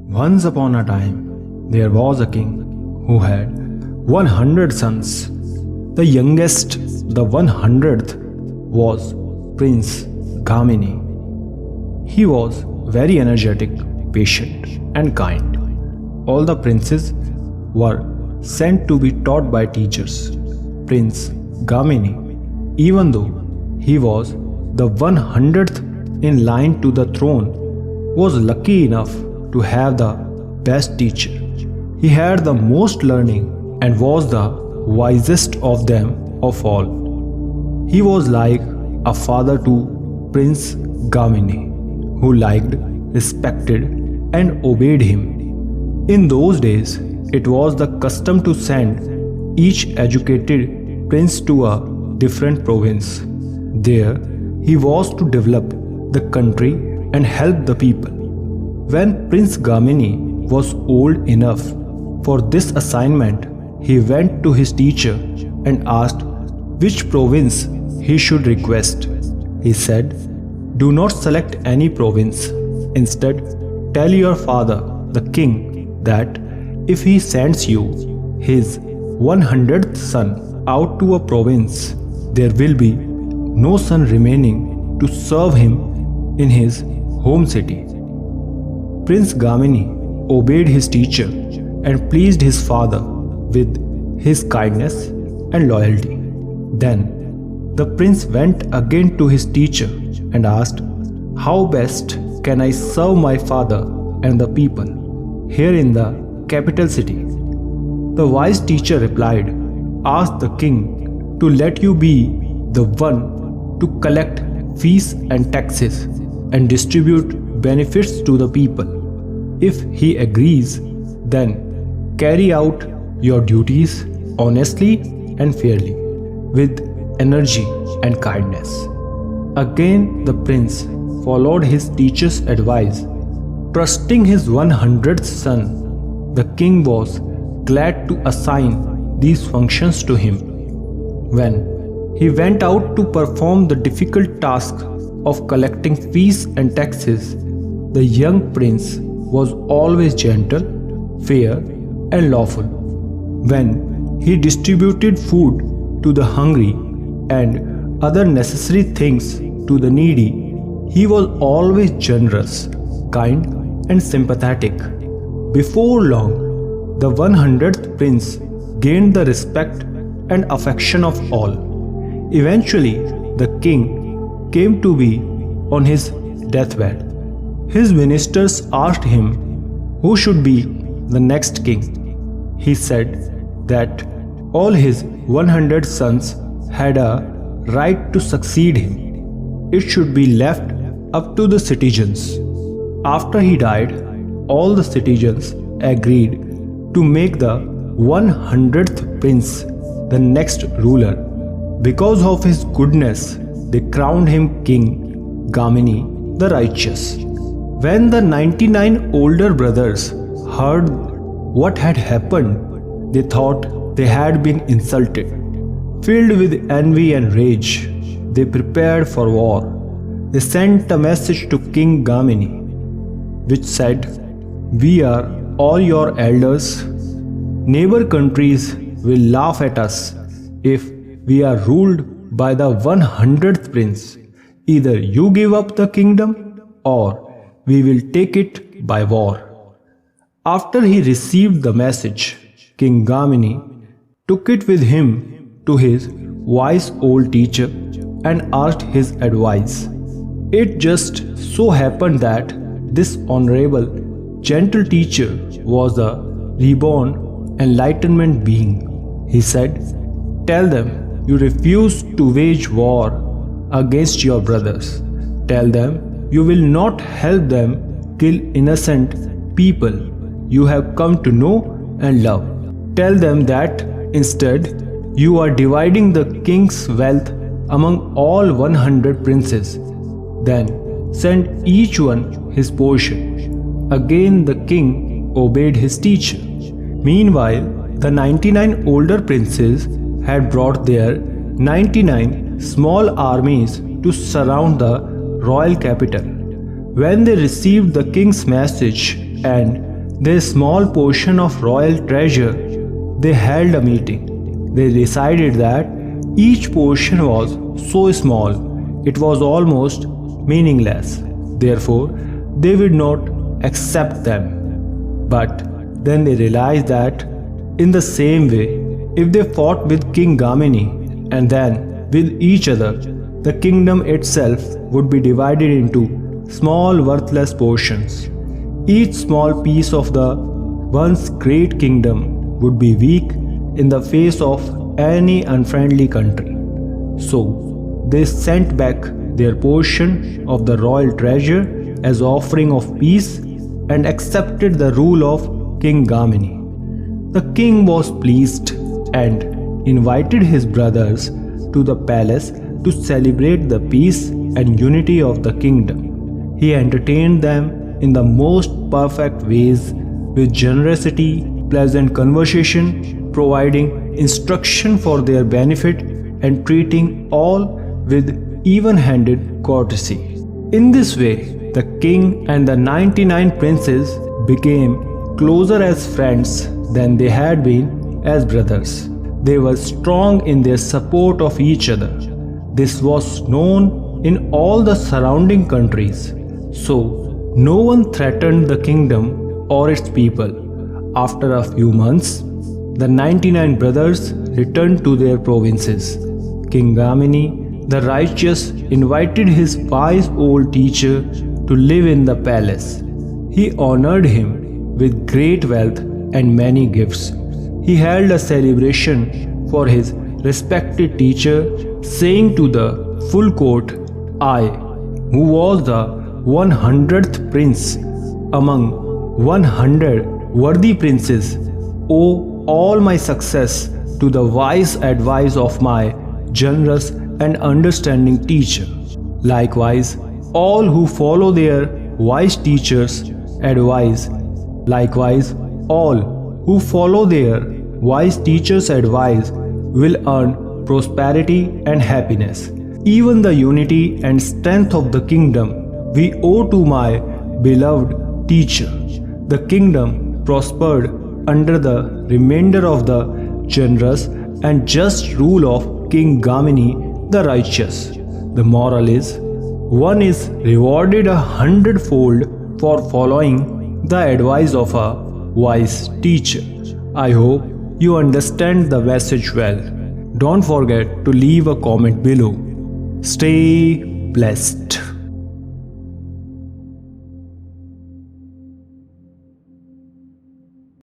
Once upon a time, there was a king who had 100 sons. The youngest, the 100th, was Prince Gamini. He was very energetic, patient, and kind. All the princes were sent to be taught by teachers. Prince Gamini, even though he was the 100th in line to the throne, was lucky enough to have the best teacher. He had the most learning and was the wisest of them of all. He was like a father to Prince Gamini, who liked, respected, and obeyed him. In those days, it was the custom to send each educated prince to a different province. There, he was to develop the country and help the people. When Prince Gamini was old enough for this assignment, he went to his teacher and asked which province he should request. He said, "Do not select any province. Instead, tell your father, the king, that if he sends you his 100th son out to a province, there will be no son remaining to serve him in his home city." Prince Gamini obeyed his teacher and pleased his father with his kindness and loyalty. Then the prince went again to his teacher and asked, "How best can I serve my father and the people here in the capital city?" The wise teacher replied, "Ask the king to let you be the one to collect fees and taxes and distribute benefits to the people. If he agrees, then carry out your duties honestly and fairly, with energy and kindness." Again the prince followed his teacher's advice. Trusting his 100th son, the king was glad to assign these functions to him. When he went out to perform the difficult task of collecting fees and taxes, the young prince was always gentle, fair, and lawful. When he distributed food to the hungry and other necessary things to the needy, he was always generous, kind, and sympathetic. Before long, the 100th prince gained the respect and affection of all. Eventually, the king came to be on his deathbed. His ministers asked him who should be the next king. He said that all his 100 sons had a right to succeed him. It should be left up to the citizens. After he died, all the citizens agreed to make the 100th prince the next ruler. Because of his goodness, they crowned him King Gamini the Righteous. When the 99 older brothers heard what had happened, they thought they had been insulted. Filled with envy and rage, they prepared for war. They sent a message to King Gamini, which said, "We are all your elders. Neighbor countries will laugh at us if we are ruled by the 100th prince. Either you give up the kingdom or we will take it by war." After he received the message, King Gamini took it with him to his wise old teacher and asked his advice. It just so happened that this honorable, gentle teacher was a reborn enlightenment being. He said, "Tell them you refuse to wage war against your brothers. Tell them you will not help them kill innocent people you have come to know and love. Tell them that instead you are dividing the king's wealth among all 100 princes. Then send each one his portion." Again the king obeyed his teacher. Meanwhile, the 99 older princes had brought their 99 small armies to surround the royal capital. When they received the king's message and their small portion of royal treasure, they held a meeting. They decided that each portion was so small, it was almost meaningless. Therefore, they would not accept them. But then they realized that in the same way, if they fought with King Gamini and then with each other, the kingdom itself would be divided into small worthless portions. Each small piece of the once great kingdom would be weak in the face of any unfriendly country. So they sent back their portion of the royal treasure as offering of peace and accepted the rule of King Gamini. The king was pleased and invited his brothers to the palace to celebrate the peace and unity of the kingdom. He entertained them in the most perfect ways with generosity, pleasant conversation, providing instruction for their benefit, and treating all with even-handed courtesy. In this way, the king and the 99 princes became closer as friends than they had been as brothers. They were strong in their support of each other. This was known in all the surrounding countries, so no one threatened the kingdom or its people. After a few months, the 99 brothers returned to their provinces. King Gamini, the righteous, invited his wise old teacher to live in the palace. He honored him with great wealth and many gifts. He held a celebration for his respected teacher, saying to the full court, I, who was the 100th prince among 100 worthy princes, owe all my success to the wise advice of my generous and understanding teacher. Likewise, all who follow their wise teachers' advice, will earn prosperity and happiness. Even the unity and strength of the kingdom we owe to my beloved teacher. The kingdom prospered under the remainder of the generous and just rule of King Gamini the righteous. The moral is, one is rewarded 100-fold for following the advice of a wise teacher. I hope you understand the message well. Don't forget to leave a comment below. Stay blessed.